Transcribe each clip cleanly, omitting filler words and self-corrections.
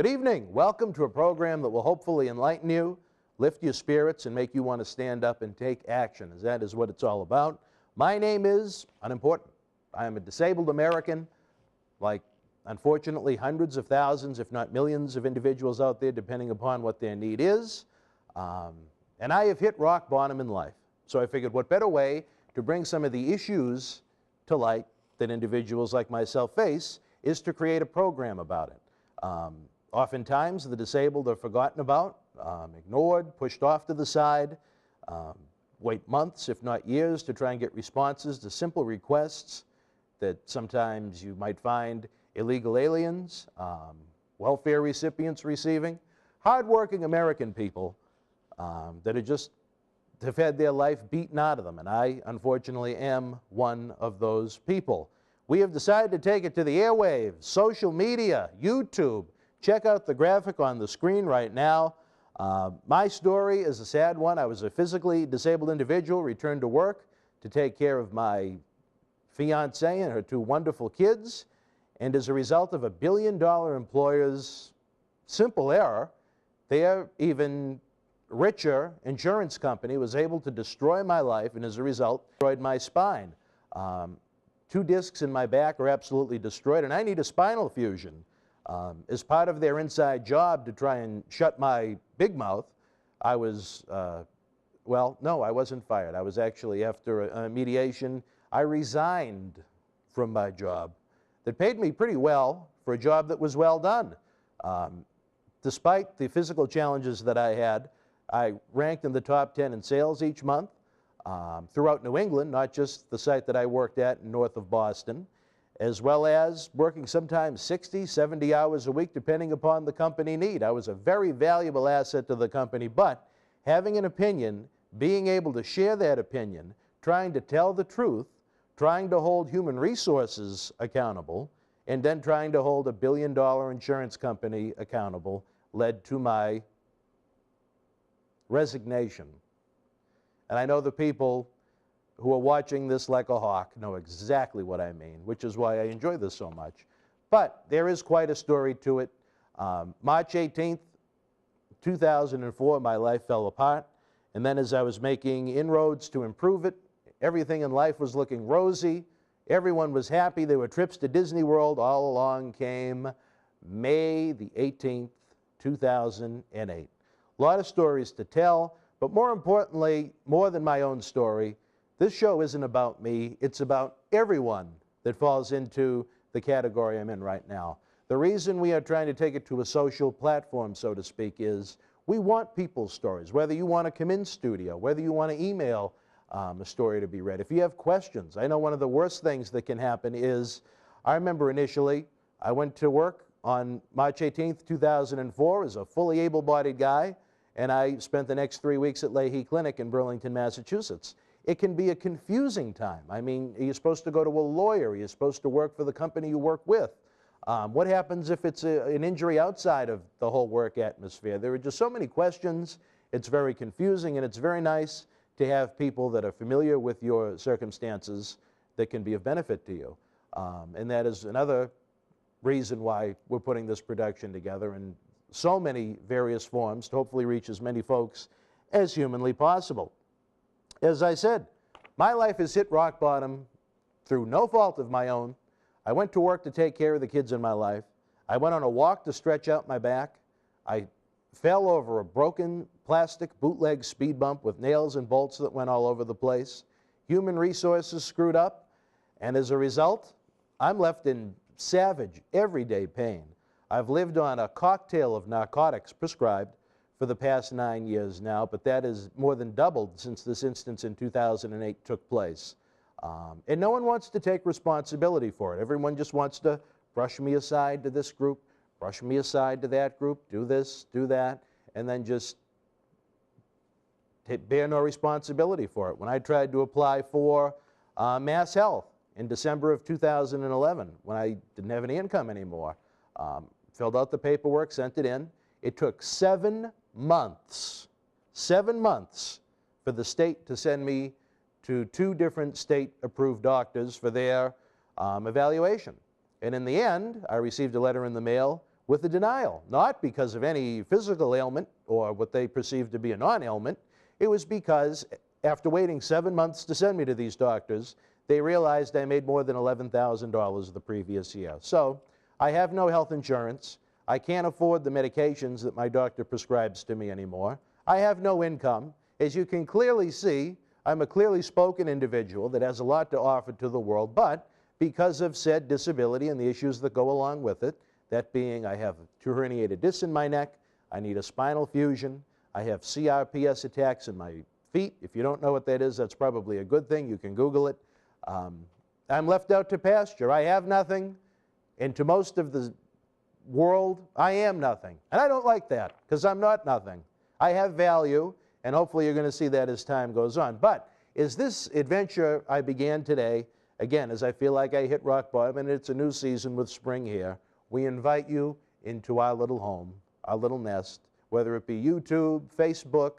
Good evening. Welcome to a program that will hopefully enlighten you, lift your spirits, and make you want to stand up and take action, as that is what it's all about. My name is unimportant. I am a disabled American, like, unfortunately, hundreds of thousands, if not millions of individuals out there, depending upon what their need is. And I have hit rock bottom in life. So I figured what better way to bring some of the issues to light that individuals like myself face is to create a program about it. Oftentimes, the disabled are forgotten about, ignored, pushed off to the side, wait months, if not years, to try and get responses to simple requests that sometimes you might find illegal aliens, welfare recipients receiving, hardworking American people that have had their life beaten out of them, and I, unfortunately, am one of those people. We have decided to take it to the airwaves, social media, YouTube. Check out the graphic on the screen right now. My story is a sad one. I was a physically disabled individual, returned to work to take care of my fiancée and her two wonderful kids, and as a result of a billion-dollar employer's simple error, their even richer insurance company was able to destroy my life, and as a result, destroyed my spine. 2 discs in my back are absolutely destroyed, and I need a spinal fusion. As part of their inside job to try and shut my big mouth, I was, well, no, I wasn't fired. I was actually, after a mediation, I resigned from my job that paid me pretty well for a job that was well done. Despite the physical challenges that I had, I ranked in the top 10 in sales each month throughout New England, not just the site that I worked at north of Boston, as well as working sometimes 60, 70 hours a week, depending upon the company need. I was a very valuable asset to the company, but having an opinion, being able to share that opinion, trying to tell the truth, trying to hold human resources accountable, and then trying to hold a billion-dollar insurance company accountable led to my resignation. And I know the people who are watching this like a hawk know exactly what I mean, which is why I enjoy this so much. But there is quite a story to it. March 18th, 2004, my life fell apart. And then as I was making inroads to improve it, everything in life was looking rosy. Everyone was happy. There were trips to Disney World. All along came May the 18th, 2008. A lot of stories to tell, but more importantly, more than my own story, this show isn't about me. It's about everyone that falls into the category I'm in right now. The reason we are trying to take it to a social platform, so to speak, is we want people's stories, whether you want to come in studio, whether you want to email a story to be read. If you have questions, I know one of the worst things that can happen is, I remember initially, I went to work on March 18th, 2004 as a fully able-bodied guy, and I spent the next 3 weeks at Leahy Clinic in Burlington, Massachusetts. It can be a confusing time. I mean, are you supposed to go to a lawyer? Are you supposed to work for the company you work with? What happens if it's an injury outside of the whole work atmosphere? There are just so many questions. It's very confusing, and it's very nice to have people that are familiar with your circumstances that can be of benefit to you. And that is another reason why we're putting this production together in so many various forms to hopefully reach as many folks as humanly possible. As I said, my life has hit rock bottom through no fault of my own. I went to work to take care of the kids in my life. I went on a walk to stretch out my back. I fell over a broken plastic bootleg speed bump with nails and bolts that went all over the place. Human resources screwed up, and as a result, I'm left in savage, everyday pain. I've lived on a cocktail of narcotics prescribed for the past 9 years now, but that is more than doubled since this instance in 2008 took place. And no one wants to take responsibility for it. Everyone just wants to brush me aside to this group, brush me aside to that group, do this, do that, and then just bear no responsibility for it. When I tried to apply for Mass Health in December of 2011, when I didn't have any income anymore, filled out the paperwork, sent it in. It took 7 months for the state to send me to 2 different state-approved doctors for their evaluation. And in the end, I received a letter in the mail with a denial, not because of any physical ailment or what they perceived to be a non-ailment. It was because after waiting 7 months to send me to these doctors, they realized I made more than $11,000 the previous year. So I have no health insurance. I can't afford the medications that my doctor prescribes to me anymore. I have no income. As you can clearly see, I'm a clearly spoken individual that has a lot to offer to the world, but because of said disability and the issues that go along with it, that being I have 2 herniated discs in my neck, I need a spinal fusion, I have CRPS attacks in my feet. If you don't know what that is, that's probably a good thing. You can Google it. I'm left out to pasture. I have nothing, and to most of the world, I am nothing. And I don't like that, because I'm not nothing. I have value, and hopefully you're going to see that as time goes on. But is this adventure I began today, again, as I feel like I hit rock bottom, and it's a new season with spring here, we invite you into our little home, our little nest, whether it be YouTube, Facebook,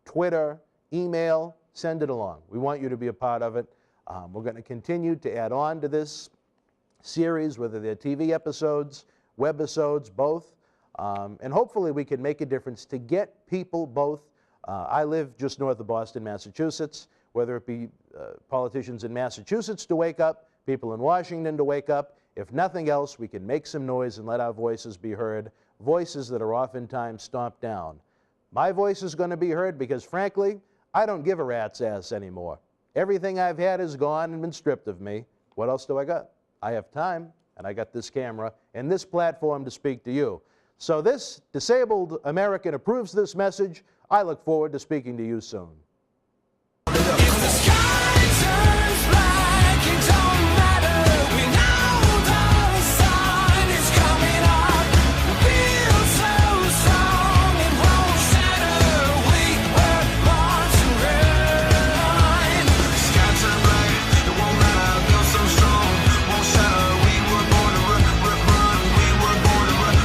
Twitter, email, send it along. We want you to be a part of it. We're going to continue to add on to this series, whether they're TV episodes, webisodes, both, and hopefully we can make a difference to get people both. I live just north of Boston, Massachusetts, whether it be politicians in Massachusetts to wake up, people in Washington to wake up. If nothing else, we can make some noise and let our voices be heard, voices that are oftentimes stomped down. My voice is going to be heard because, frankly, I don't give a rat's ass anymore. Everything I've had is gone and been stripped of me. What else do I got? I have time, and I got this camera and this platform to speak to you. So this disabled American approves this message. I look forward to speaking to you soon. If the sky turns black, it don't matter. We know the sun is coming up. Feel so strong, it won't shatter. We were born to run. Sky turn black, it won't matter. Feel so strong, won't shatter. We were born to run. We were born to run.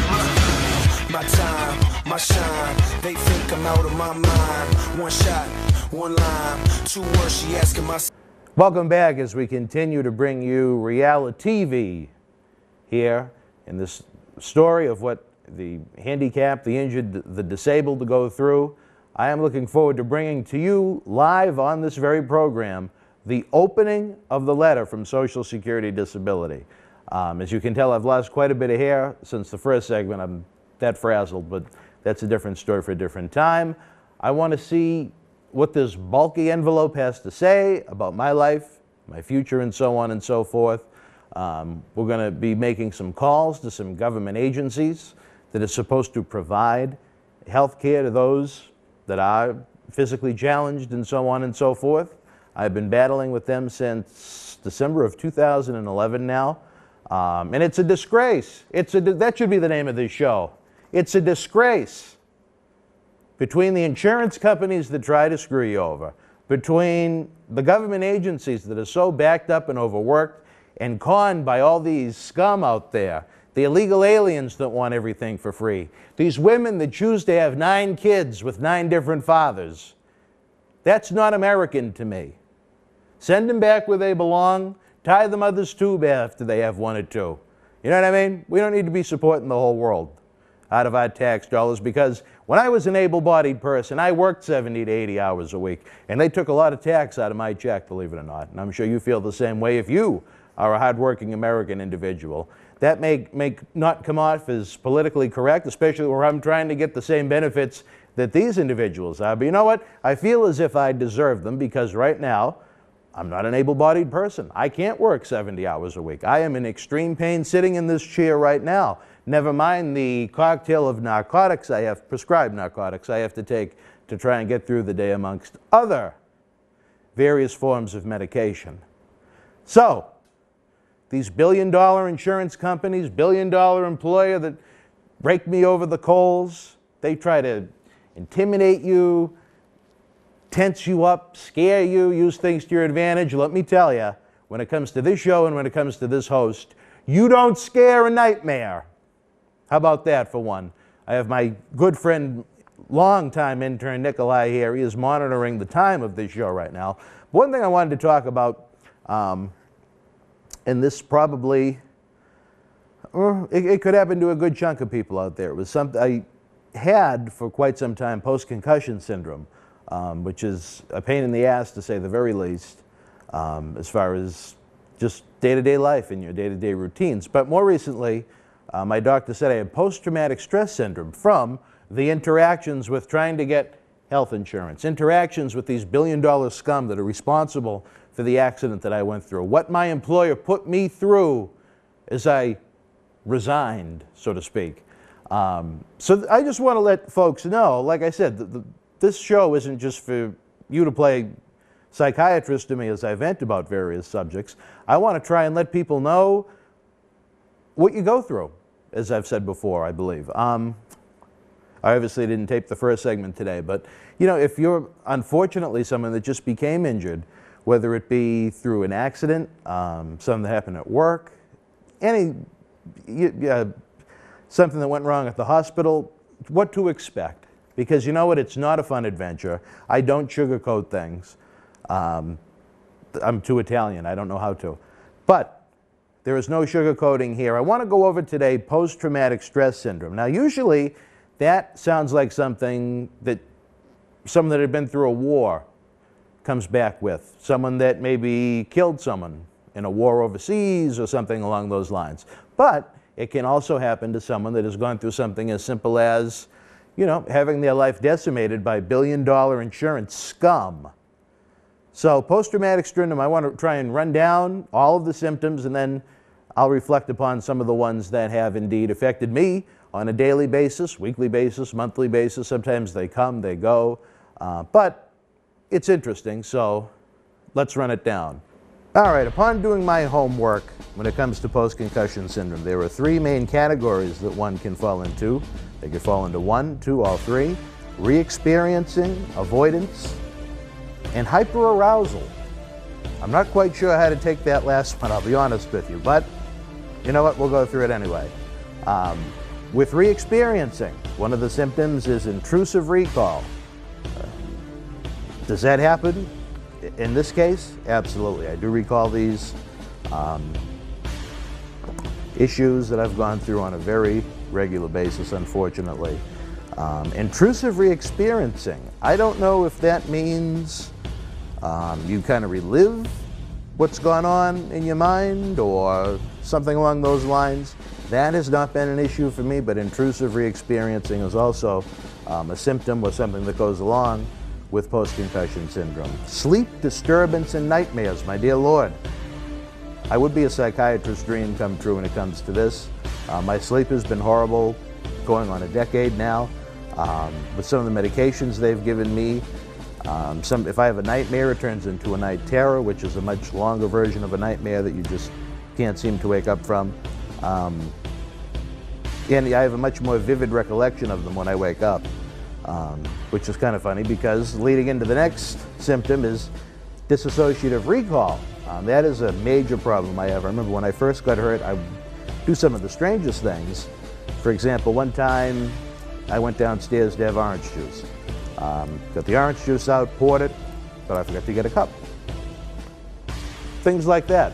My time, my shine. They think I'm out of my mind. One shot, one line, 2 words she asking my. Welcome back as we continue to bring you realiTV here in this story of what the handicapped, the injured, the disabled to go through. I am looking forward to bringing to you live on this very program the opening of the letter from Social Security Disability. As you can tell, I've lost quite a bit of hair since the first segment. I'm that frazzled, but that's a different story for a different time. I want to see what this bulky envelope has to say about my life, my future, and so on and so forth. We're going to be making some calls to some government agencies that are supposed to provide health care to those that are physically challenged and so on and so forth. I've been battling with them since December of 2011 now, and it's a disgrace. That should be the name of this show. It's a disgrace between the insurance companies that try to screw you over, between the government agencies that are so backed up and overworked and conned by all these scum out there, the illegal aliens that want everything for free, these women that choose to have 9 kids with 9 different fathers. That's not American to me. Send them back where they belong, tie the mother's tube after they have 1 or 2. You know what I mean? We don't need to be supporting the whole world out of our tax dollars, because when I was an able-bodied person, I worked 70 to 80 hours a week, and they took a lot of tax out of my check, believe it or not. And I'm sure you feel the same way if you are a hardworking American individual. That may not come off as politically correct, especially where I'm trying to get the same benefits that these individuals are. But you know what? I feel as if I deserve them, because right now, I'm not an able-bodied person. I can't work 70 hours a week. I am in extreme pain sitting in this chair right now. Never mind the cocktail of narcotics prescribed narcotics I have to take to try and get through the day, amongst other various forms of medication. So, these billion-dollar insurance companies, billion-dollar employer that rake me over the coals, they try to intimidate you, tense you up, scare you, use things to your advantage. Let me tell you, when it comes to this show and when it comes to this host, you don't scare a nightmare. How about that for one? I have my good friend, longtime intern Nikolai here. He is monitoring the time of this show right now. One thing I wanted to talk about, and this probably It could happen to a good chunk of people out there. It was something I had for quite some time, Post Concussion Syndrome, which is a pain in the ass to say the very least, as far as just day-to-day life and your day-to-day routines. But more recently, my doctor said I had post-traumatic stress syndrome from the interactions with trying to get health insurance, interactions with these billion-dollar scum that are responsible for the accident that I went through, what my employer put me through as I resigned, so to speak. So I just want to let folks know, like I said, this show isn't just for you to play psychiatrist to me as I vent about various subjects. I want to try and let people know what you go through, as I've said before, I believe. I obviously didn't tape the first segment today, but you know, if you're unfortunately someone that just became injured, whether it be through an accident, something that happened at work, something that went wrong at the hospital, what to expect. Because you know what, it's not a fun adventure. I don't sugarcoat things. I'm too Italian, I don't know how to. But there is no sugarcoating here. I want to go over today post-traumatic stress syndrome. Now usually that sounds like something that someone that had been through a war comes back with. Someone that maybe killed someone in a war overseas or something along those lines. But it can also happen to someone that has gone through something as simple as, you know, having their life decimated by billion-dollar insurance scum. So post-traumatic syndrome, I want to try and run down all of the symptoms, and then I'll reflect upon some of the ones that have indeed affected me on a daily basis, weekly basis, monthly basis. Sometimes they come, they go, but it's interesting, so let's run it down. All right, upon doing my homework when it comes to post-concussion syndrome, there are three main categories that one can fall into. They could fall into 1, 2, all 3. Re-experiencing, avoidance, and hyperarousal. I'm not quite sure how to take that last one, I'll be honest with you, but you know what, we'll go through it anyway. With re-experiencing, one of the symptoms is intrusive recall. Does that happen in this case? Absolutely. I do recall these issues that I've gone through on a very regular basis, unfortunately. Intrusive re-experiencing, I don't know if that means you kind of relive what's gone on in your mind or something along those lines. That has not been an issue for me, but intrusive re-experiencing is also a symptom or something that goes along with post-concussion syndrome. Sleep disturbance and nightmares, my dear Lord. I would be a psychiatrist's dream come true when it comes to this. My sleep has been horrible, going on a decade now. With some of the medications they've given me, if I have a nightmare, it turns into a night terror, which is a much longer version of a nightmare that you just can't seem to wake up from. And I have a much more vivid recollection of them when I wake up, which is kind of funny because leading into the next symptom is dissociative recall. That is a major problem I have. I remember when I first got hurt, I would do some of the strangest things. For example, one time I went downstairs to have orange juice. Got the orange juice out, poured it, but I forgot to get a cup. Things like that.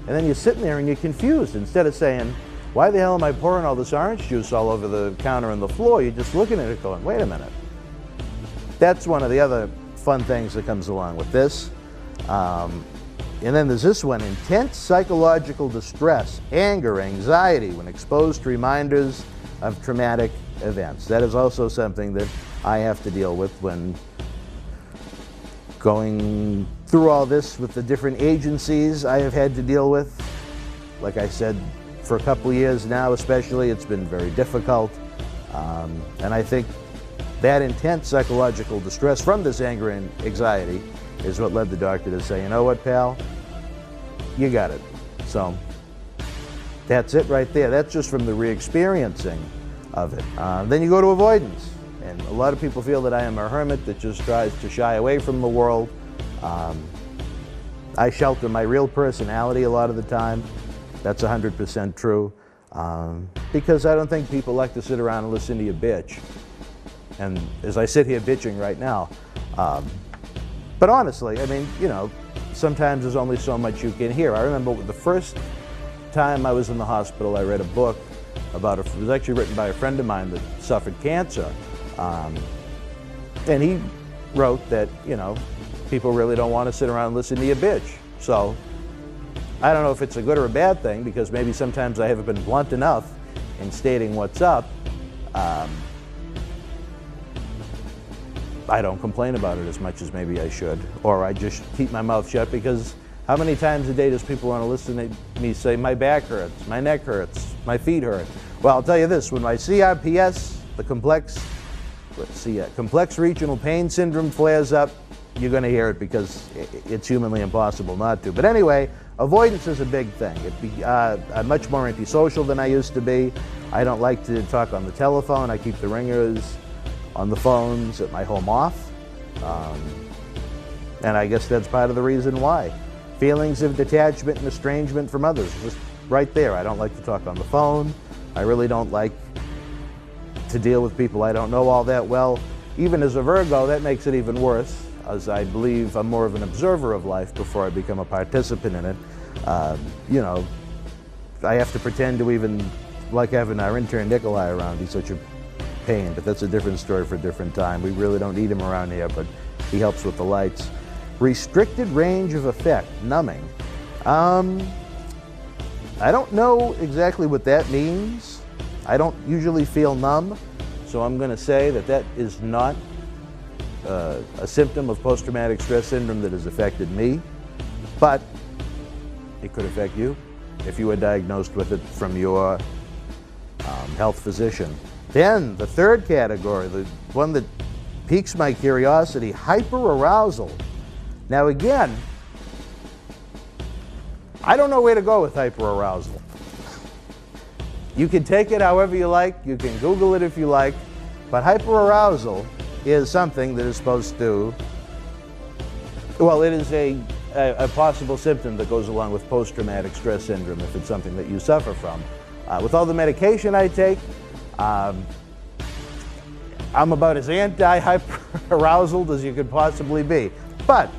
And then you're sitting there and you're confused. Instead of saying, why the hell am I pouring all this orange juice all over the counter and the floor? You're just looking at it going, wait a minute. That's one of the other fun things that comes along with this. And then there's this one, intense psychological distress, anger, anxiety when exposed to reminders of traumatic events. That is also something that I have to deal with when going through all this with the different agencies I have had to deal with. Like I said, for a couple of years now especially, it's been very difficult. And I think that intense psychological distress from this anger and anxiety is what led the doctor to say, you know what, pal, you got it. So that's it right there. That's just from the re-experiencing of it. Then you go to avoidance. And a lot of people feel that I am a hermit that just tries to shy away from the world. I shelter my real personality a lot of the time. That's 100% true. Because I don't think people like to sit around and listen to you bitch. And as I sit here bitching right now. But honestly, I mean, you know, sometimes there's only so much you can hear. I remember the first time I was in the hospital, I read a book about, it was actually written by a friend of mine that suffered cancer. And he wrote that, you know, people really don't want to sit around and listen to you bitch. So I don't know if it's a good or a bad thing, because maybe sometimes I haven't been blunt enough in stating what's up. I don't complain about it as much as maybe I should, or I just keep my mouth shut, because how many times a day does people want to listen to me say, my back hurts, my neck hurts, my feet hurt? Well, I'll tell you this, when my CRPS, the complex regional pain syndrome flares up, you're going to hear it, because it's humanly impossible not to. But anyway, avoidance is a big thing. I'm much more antisocial than I used to be. I don't like to talk on the telephone. I keep the ringers on the phones at my home off. And I guess that's part of the reason why. Feelings of detachment and estrangement from others, just right there. I don't like to talk on the phone. I really don't like to deal with people I don't know all that well. Even as a Virgo, that makes it even worse, as I believe I'm more of an observer of life before I become a participant in it. You know, I have to pretend to even like having our intern Nikolai around. He's such a pain, but that's a different story for a different time. We really don't need him around here, but he helps with the lights. Restricted range of effect, numbing. I don't know exactly what that means. I don't usually feel numb, so I'm going to say that that is not a symptom of post-traumatic stress syndrome that has affected me, but it could affect you if you were diagnosed with it from your health physician. Then the third category, the one that piques my curiosity, hyperarousal. Now again, I don't know where to go with hyperarousal. You can take it however you like, you can Google it if you like, but hyperarousal is something that is supposed to, well, it is a possible symptom that goes along with post-traumatic stress syndrome if it's something that you suffer from. With all the medication I take, I'm about as anti-hyperarousal as you could possibly be. But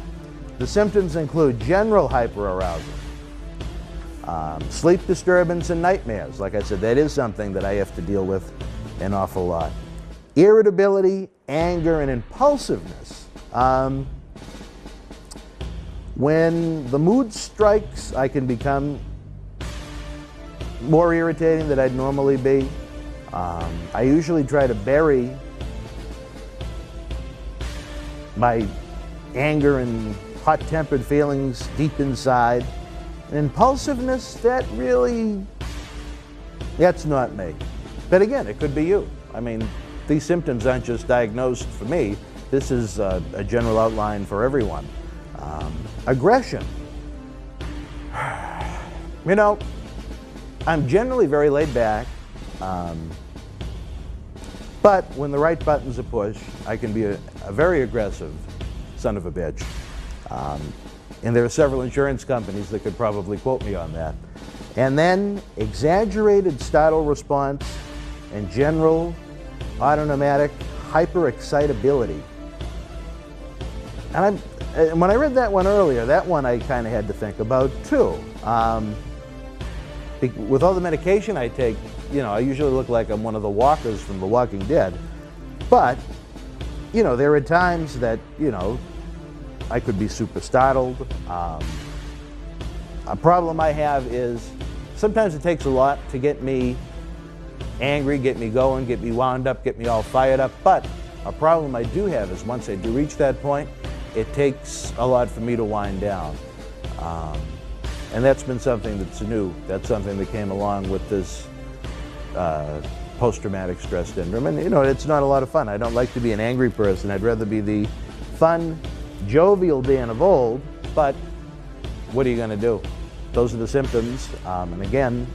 the symptoms include general hyperarousal, sleep disturbance, and nightmares. Like I said, that is something that I have to deal with an awful lot. Irritability, anger, and impulsiveness. When the mood strikes, I can become more irritating than I'd normally be. I usually try to bury my anger and hot-tempered feelings deep inside. And impulsiveness, that's not me. But again, it could be you. I mean, these symptoms aren't just diagnosed for me. This is a general outline for everyone. Aggression. You know, I'm generally very laid back, but when the right buttons are pushed, I can be a very aggressive son of a bitch. And there are several insurance companies that could probably quote me on that. And then exaggerated startle response and general autonomic hyperexcitability. And when I read that one earlier, that one I kind of had to think about too. With all the medication I take, you know, I usually look like I'm one of the walkers from The Walking Dead. But, you know, there are times that, you know, I could be super startled. A problem I have is sometimes it takes a lot to get me angry, get me going, get me wound up, get me all fired up. But a problem I do have is once I do reach that point, it takes a lot for me to wind down. And that's been something that's new. That's something that came along with this post-traumatic stress syndrome. And, you know, it's not a lot of fun. I don't like to be an angry person. I'd rather be the fun, jovial Dan of old, but what are you going to do? Those are the symptoms. And again,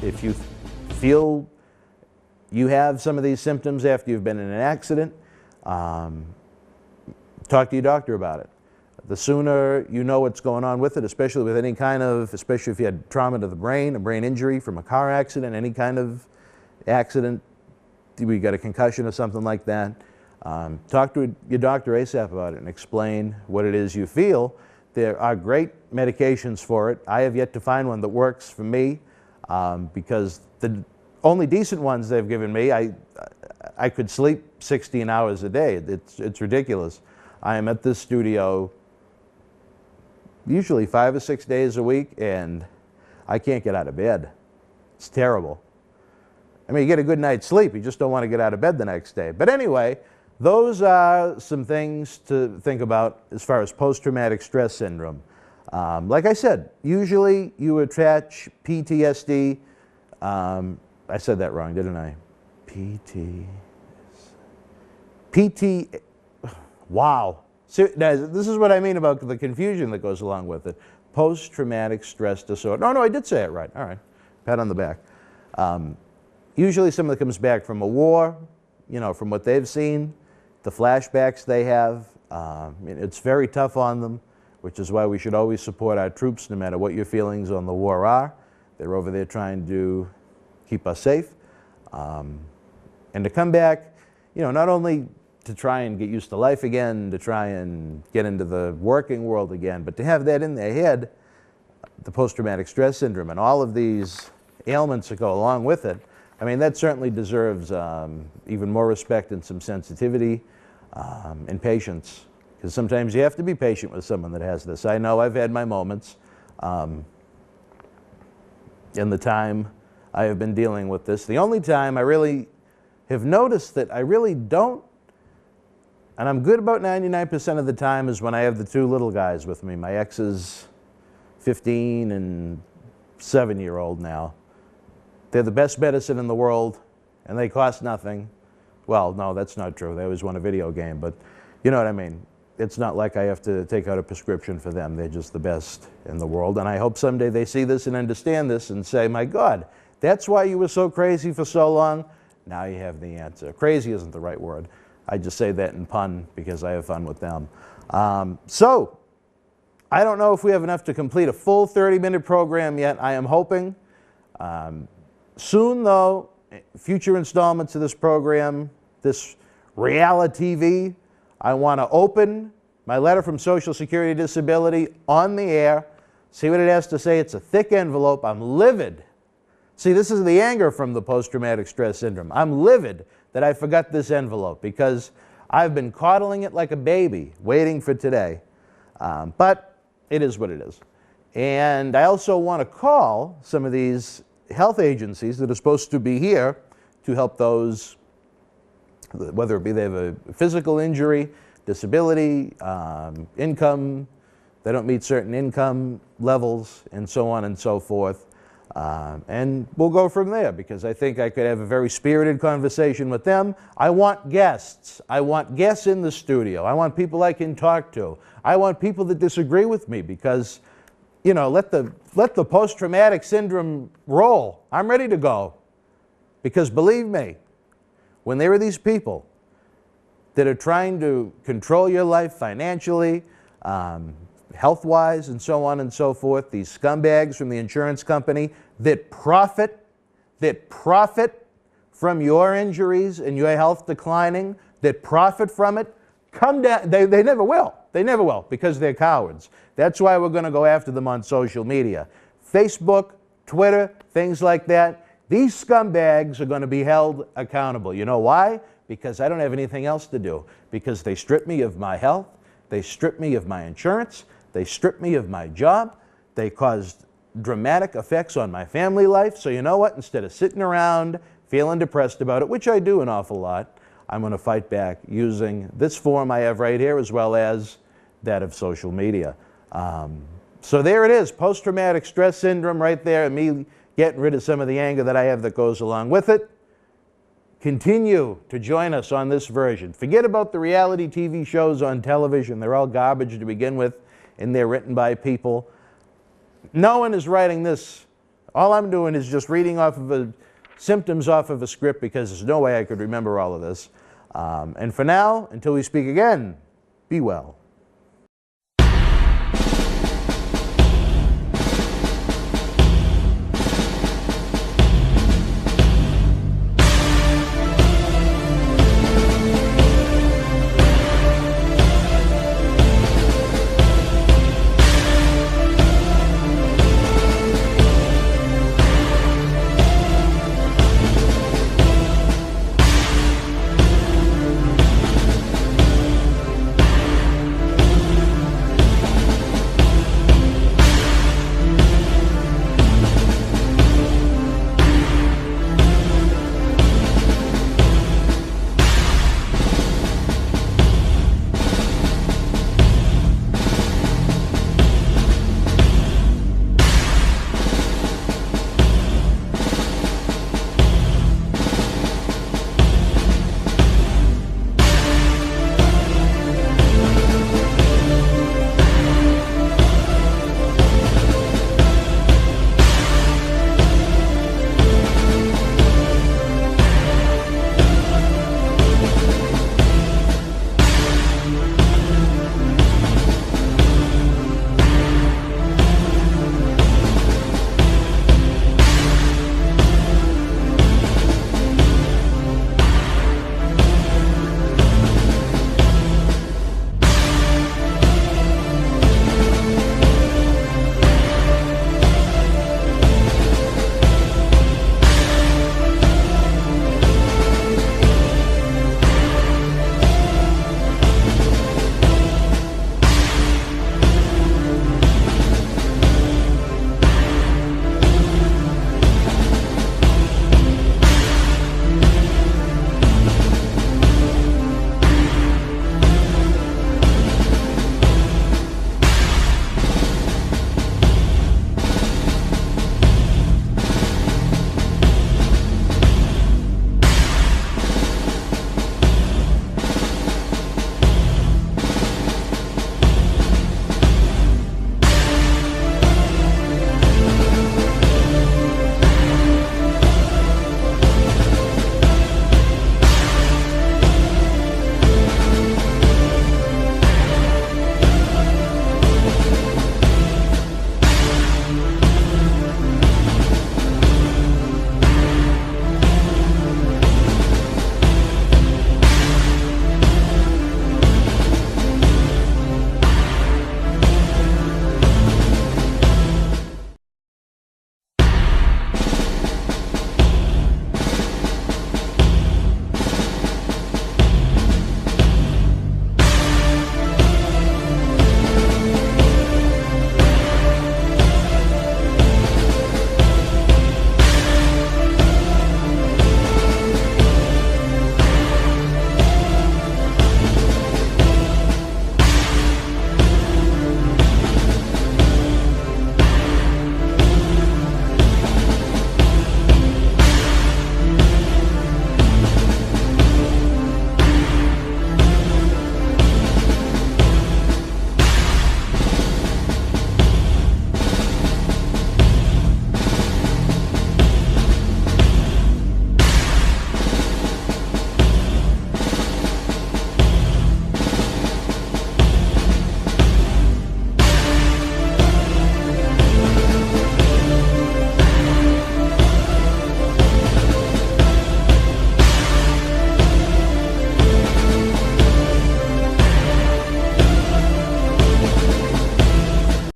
if you feel you have some of these symptoms after you've been in an accident, talk to your doctor about it. The sooner you know what's going on with it, especially with any kind of, especially if you had trauma to the brain, a brain injury from a car accident, any kind of accident, we got a concussion or something like that, talk to your doctor ASAP about it and explain what it is you feel. There are great medications for it. I have yet to find one that works for me. because the only decent ones they've given me, I could sleep 16 hours a day. It's ridiculous. I am at this studio usually 5 or 6 days a week, and I can't get out of bed. It's terrible. I mean, you get a good night's sleep, you just don't want to get out of bed the next day. But anyway, those are some things to think about as far as post-traumatic stress syndrome. Like I said, usually you attach PTSD. I said that wrong, didn't I? Wow. See, this is what I mean about the confusion that goes along with it. Post-traumatic stress disorder. No, I did say it right. All right. Pat on the back. Usually someone that comes back from a war, you know, from what they've seen, the flashbacks they have, it's very tough on them, which is why we should always support our troops no matter what your feelings on the war are. They're over there trying to keep us safe. And to come back, you know, not only to try and get used to life again, to try and get into the working world again, but to have that in their head, the post-traumatic stress syndrome and all of these ailments that go along with it, I mean, that certainly deserves even more respect and some sensitivity and patience, because sometimes you have to be patient with someone that has this. I know I've had my moments in the time I have been dealing with this. The only time I really have noticed that I really don't, and I'm good about 99% of the time, is when I have the two little guys with me. My ex's 15 and 7-year-old now. They're the best medicine in the world, and they cost nothing. Well, no, that's not true. They always want a video game, but you know what I mean. It's not like I have to take out a prescription for them. They're just the best in the world, and I hope someday they see this and understand this and say, my God, that's why you were so crazy for so long? Now you have the answer. Crazy isn't the right word. I just say that in pun because I have fun with them. So, I don't know if we have enough to complete a full 30-minute program yet. I am hoping. Soon, though, future installments of this program, this realiTV, I want to open my letter from Social Security Disability on the air, see what it has to say. It's a thick envelope. I'm livid. See, this is the anger from the post-traumatic stress syndrome. I'm livid that I forgot this envelope because I've been coddling it like a baby, waiting for today. But it is what it is. And I also want to call some of these health agencies that are supposed to be here to help those, whether it be they have a physical injury, disability, income, they don't meet certain income levels, and so on and so forth. And we'll go from there, because I think I could have a very spirited conversation with them. I want guests. I want guests in the studio. I want people I can talk to. I want people that disagree with me, because, you know, let the post-traumatic syndrome roll. I'm ready to go. Because believe me, when there are these people that are trying to control your life financially, health-wise, and so on and so forth, these scumbags from the insurance company that profit from your injuries and your health declining, that profit from it, come down. They never will. They never will, because they're cowards. That's why we're going to go after them on social media. Facebook, Twitter, things like that. These scumbags are going to be held accountable. You know why? Because I don't have anything else to do. Because they strip me of my health. They strip me of my insurance. They stripped me of my job. They caused dramatic effects on my family life. So you know what? Instead of sitting around feeling depressed about it, which I do an awful lot, I'm going to fight back using this form I have right here, as well as that of social media. So there it is, post-traumatic stress syndrome right there, and me getting rid of some of the anger that I have that goes along with it. Continue to join us on this version. Forget about the reality TV shows on television. They're all garbage to begin with, and they're written by people. No one is writing this. All I'm doing is just reading off of symptoms off of a script, because there's no way I could remember all of this. And for now, until we speak again, be well.